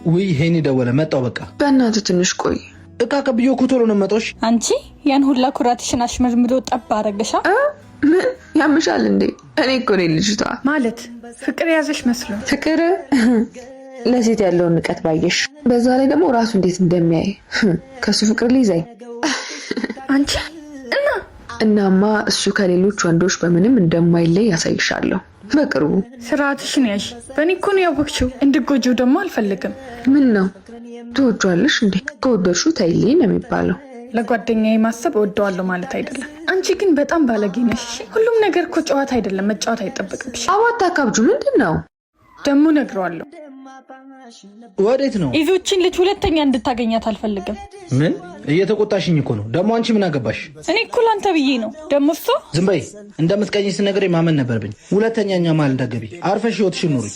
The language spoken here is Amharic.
ውይ ሄኒ ደወለ። መጣው በቃ። በእናትህ ትንሽ ቆይ። እቃ ቀብዮ ኩቶሎ ነው መጣሽ። አንቺ ያን ሁላ ኩራትሽን አሽመርምዶ ጠባ አረገሻ። ምን ያምሻል እንዴ? እኔ እኮ ነኝ ልጅቷ። ማለት ፍቅር ያዘሽ መስሎ። ፍቅር ለሴት ያለውን ንቀት ባየሽ። በዛ ላይ ደግሞ ራሱ እንዴት እንደሚያይ ከሱ ፍቅር ሊይዘኝ። አንቺ እናማ እሱ ከሌሎች ወንዶች በምንም እንደማይለይ ያሳይሻለሁ በቅርቡ። ስርዓትሽን ያዥ። በእኔ እኮ ነው ያወቅሽው። እንድትጎጂው ደግሞ አልፈልግም። ምን ነው ትወጇለሽ እንዴ? ከወደድሽው ተይልኝ ነው የሚባለው። ለጓደኛዬ ማሰብ እወደዋለሁ ማለት አይደለም። አንቺ ግን በጣም ባለጌ ነሽ። ሁሉም ነገር እኮ ጨዋታ አይደለም፣ መጫወት አይጠበቅብሽ። አዋታ ካብጁ ምንድን ነው ደግሞ? ነግረዋለሁ። ወዴት ነው? ኢዞችን ልጅ ሁለተኛ እንድታገኛት አልፈልግም። ምን እየተቆጣሽኝ እኮ ነው? ደግሞ አንቺ ምን አገባሽ? እኔ እኮ ላንተ ብዬ ነው። ደግሞ እሱ ዝም በይ። እንደምትቀኝ ስነግሬ ማመን ነበርብኝ። ሁለተኛኛ ማል እንደገቢ አርፈሽ ህይወትሽን ኑሪ።